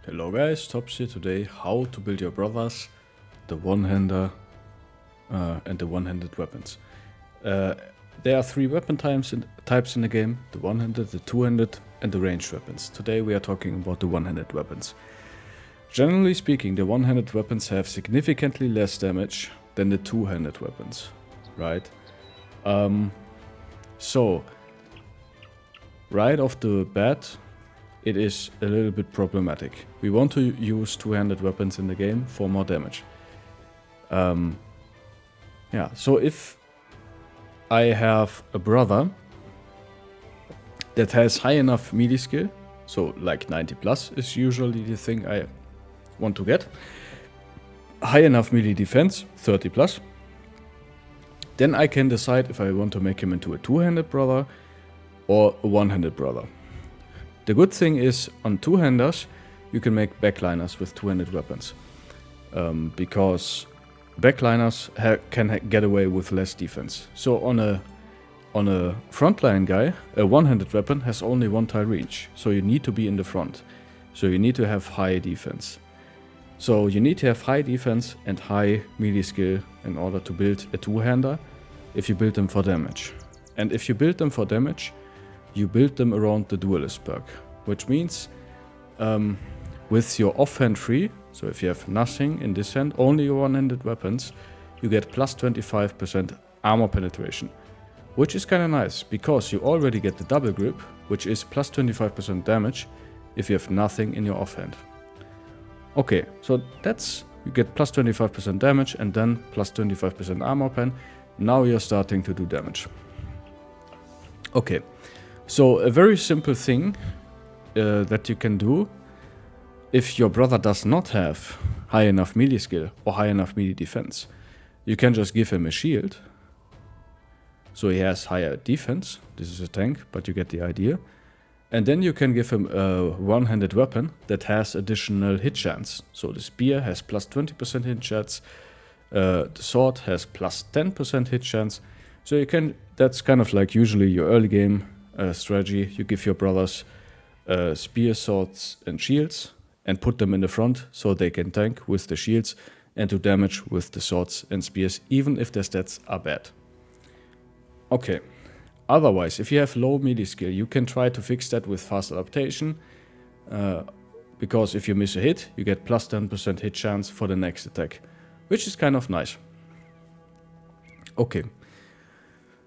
Hello guys, Tops here today. How to build your brothers, the one-hander and the one-handed weapons. There are three weapon types in the game: the one-handed, the two-handed, and the ranged weapons. Today we are talking about the one-handed weapons. Generally speaking, the one-handed weapons have significantly less damage than the two-handed weapons, right? So right off the bat, it is a little bit problematic. We want to use two-handed weapons in the game for more damage. So if I have a brother that has high enough melee skill, so like 90 plus is usually the thing I want to get, high enough melee defense, 30 plus, then I can decide if I want to make him into a two-handed brother or a one-handed brother. The good thing is, on two-handers, you can make backliners with two-handed weapons. Because backliners can get away with less defense. So on a frontline guy, a one-handed weapon has only one tile reach. So you need to be in the front. So you need to have high defense. So you need to have high defense and high melee skill in order to build a two-hander if you build them for damage. And if you build them for damage, you build them around the dualist perk, which means with your offhand free, so if you have nothing in this hand, only your one-handed weapons, you get plus 25% armor penetration, which is kind of nice because you already get the double grip, which is plus 25% damage if you have nothing in your offhand. Okay, so you get plus 25% damage and then plus 25% armor pen. Now you're starting to do damage. Okay. So a very simple thing that you can do if your brother does not have high enough melee skill or high enough melee defense, you can just give him a shield. So he has higher defense. This is a tank, but you get the idea. And then you can give him a one-handed weapon that has additional hit chance. So the spear has plus 20% hit chance. The sword has plus 10% hit chance. So that's kind of like usually your early game strategy. You give your brothers spear, swords, and shields and put them in the front so they can tank with the shields and do damage with the swords and spears, even if their stats are bad. Okay. Otherwise, if you have low melee skill, you can try to fix that with fast adaptation. Because if you miss a hit, you get plus 10% hit chance for the next attack, which is kind of nice. Okay.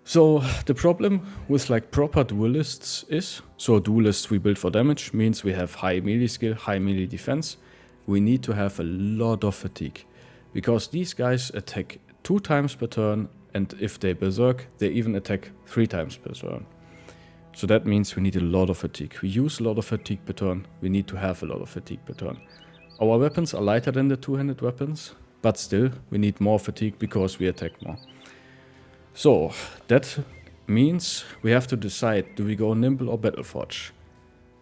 So the problem with like proper dualists is, so dualists we build for damage means we have high melee skill, high melee defense. We need to have a lot of fatigue because these guys attack 2 times per turn, and if they berserk, they even attack 3 times per turn. So that means we need a lot of fatigue. We use a lot of fatigue per turn. We need to have a lot of fatigue per turn. Our weapons are lighter than the two-handed weapons, but still we need more fatigue because we attack more. So that means we have to decide, do we go Nimble or Battleforge?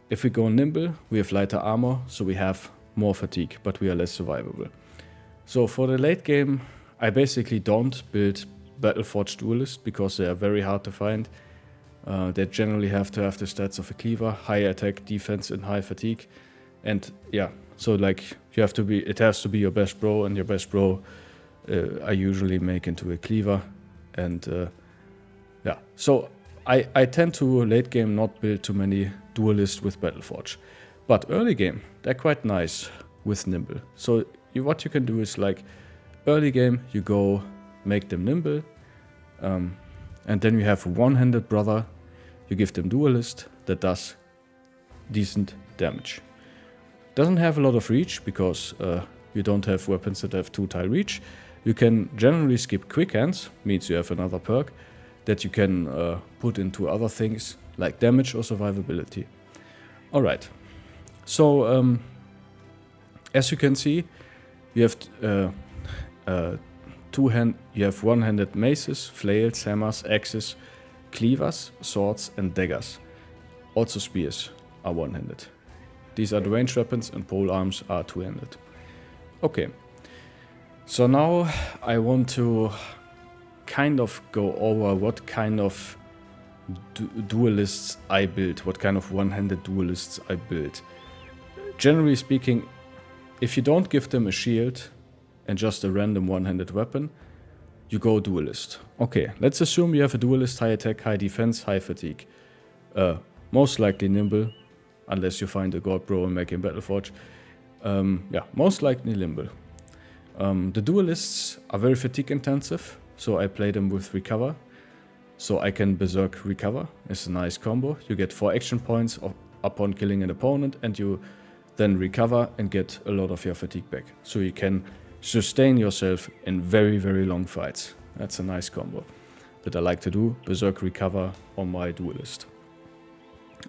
If we go Nimble, we have lighter armor, so we have more fatigue, but we are less survivable. So for the late game, I basically don't build Battleforge Duelist because they are very hard to find. They generally have to have the stats of a cleaver, high attack, defense, and high fatigue. And yeah, so like it has to be your best bro, and your best bro I usually make into a cleaver. And so I tend to late game not build too many duelists with Battleforge. But early game, they're quite nice with Nimble. So what you can do is like early game, you go make them Nimble. And then you have a one-handed brother. You give them duelist that does decent damage. Doesn't have a lot of reach because you don't have weapons that have 2 tile reach. You can generally skip quick hands, means you have another perk that you can put into other things like damage or survivability. Alright, so as you can see, you have you have one-handed maces, flails, hammers, axes, cleavers, swords, and daggers. Also spears are one-handed. These are the ranged weapons, and pole arms are two-handed. Okay. So now I want to kind of go over what kind of duelists I build, what kind of one-handed duelists I build. generally speaking, if you don't give them a shield and just a random one-handed weapon, you go dualist. Okay, let's assume you have a dualist, high attack, high defense, high fatigue. Most likely Nimble, unless you find a god bro and make him Battleforge. Yeah, most likely Nimble. The dualists are very fatigue intensive, so I play them with recover. So I can berserk recover. It's a nice combo. You get 4 action points upon killing an opponent, and you then recover and get a lot of your fatigue back. So you can sustain yourself in very, very long fights. That's a nice combo that I like to do. Berserk recover on my duelist.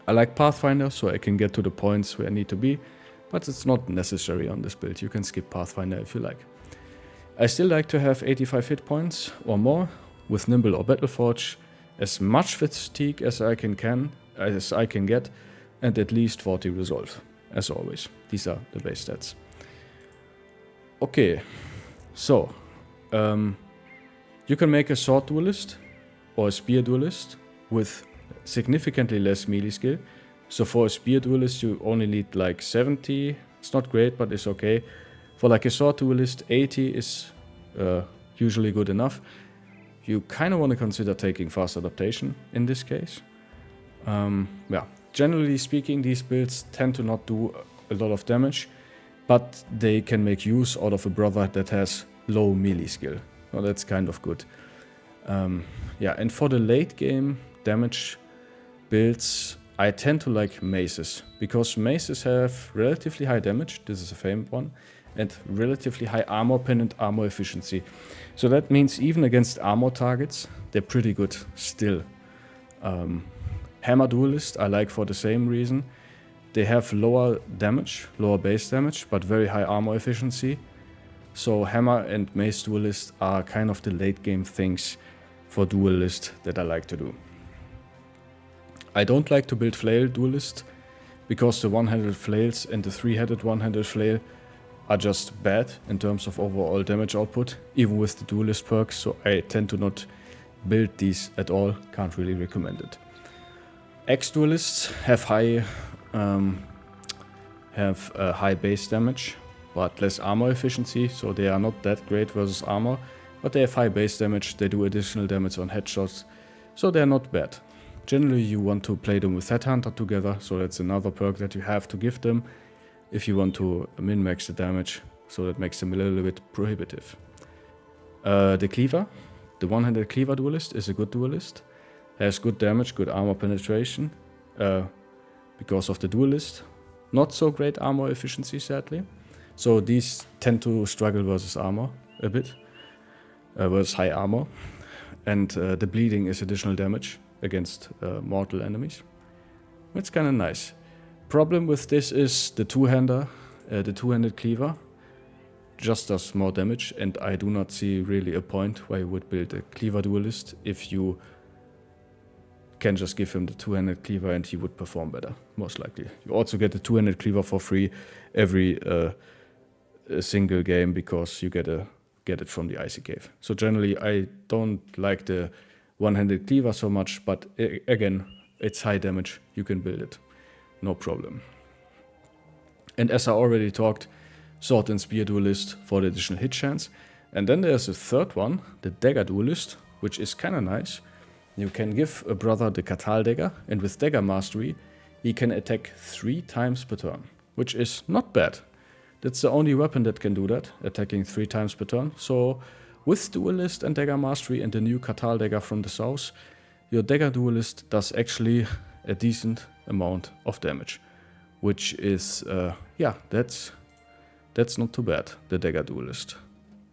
I like Pathfinder, so I can get to the points where I need to be, but it's not necessary on this build. You can skip Pathfinder if you like. I still like to have 85 hit points or more with Nimble or Battleforge, as much fatigue as I can get, and at least 40 resolve, as always. These are the base stats. Okay, so you can make a sword duelist or a spear duelist with significantly less melee skill. So for a spear duelist you only need like 70. It's not great, but it's okay. For like a sword duelist, 80 is usually good enough. You kind of want to consider taking fast adaptation in this case. Yeah, generally speaking, these builds tend to not do a lot of damage, but they can make use out of a brother that has low melee skill. So that's kind of good. Yeah, and for the late game damage builds, I tend to like maces, because maces have relatively high damage, this is a famed one, and relatively high armor pen and armor efficiency. So that means even against armor targets, they're pretty good still. Hammer duelist I like for the same reason. They have lower damage, lower base damage, but very high armor efficiency. So hammer and mace duelist are kind of the late game things for duelist that I like to do. I don't like to build flail duelist, because the one-handed flails and the three-headed one-handed flail are just bad in terms of overall damage output, even with the duelist perks, so I tend to not build these at all, can't really recommend it. Axe duelists have high base damage, but less armor efficiency, so they are not that great versus armor, but they have high base damage, they do additional damage on headshots, so they're not bad. Generally you want to play them with Headhunter together, so that's another perk that you have to give them if you want to min-max the damage, so that makes them a little bit prohibitive. The Cleaver, the one-handed Cleaver duelist, is a good duelist. Has good damage, good armor penetration, because of the duelist. Not so great armor efficiency, sadly. So these tend to struggle versus armor a bit, versus high armor. And the bleeding is additional damage against mortal enemies. It's kind of nice. Problem with this is the two-hander, the two-handed Cleaver just does more damage, and I do not see really a point why you would build a Cleaver duelist if you can just give him the two-handed Cleaver and he would perform better, most likely. You also get the two-handed Cleaver for free every single game, because you get it from the Icy Cave. So generally I don't like the one-handed Cleaver so much, but again, it's high damage, you can build it, no problem. And as I already talked, sword and spear duelist for the additional hit chance. And then there's a third one, the dagger duelist, which is kind of nice. You can give a brother the Katal dagger, and with dagger mastery, he can attack 3 times per turn, which is not bad. That's the only weapon that can do that, attacking 3 times per turn. So with duelist and dagger mastery and the new Katal dagger from the south, your dagger duelist does actually a decent amount of damage, which is, yeah, that's not too bad, the dagger duelist.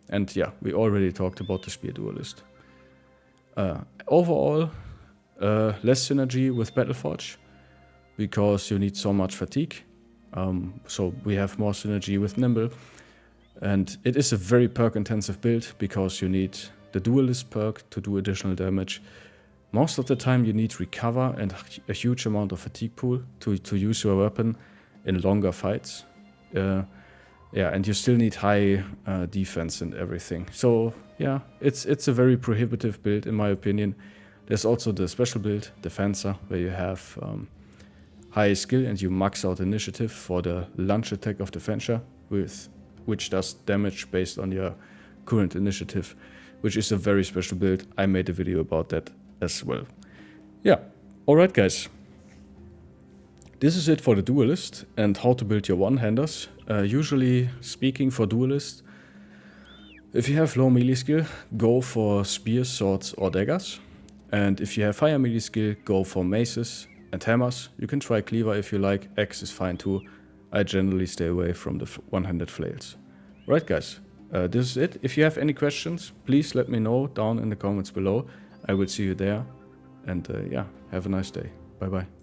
And yeah, we already talked about the spear duelist. Overall, less synergy with Battleforge, because you need so much fatigue. So we have more synergy with Nimble. And it is a very perk intensive build, because you need the duelist perk to do additional damage. Most of the time you need recover and a huge amount of fatigue pool to use your weapon in longer fights. Yeah, and you still need high defense and everything. So yeah, it's a very prohibitive build in my opinion. There's also the special build, Defenser, where you have high skill and you max out initiative for the lunge attack of the Venture, which does damage based on your current initiative, which is a very special build. I made a video about that as well. Yeah, alright guys. This is it for the duelist and how to build your one-handers. Usually speaking for duelist, if you have low melee skill, go for spears, swords or daggers. And if you have higher melee skill, go for maces and hammers. You can try cleaver if you like, axe is fine too. I generally stay away from the one-handed flails. Right guys, this is it. If you have any questions, please let me know down in the comments below. I will see you there. And yeah, have a nice day. Bye bye.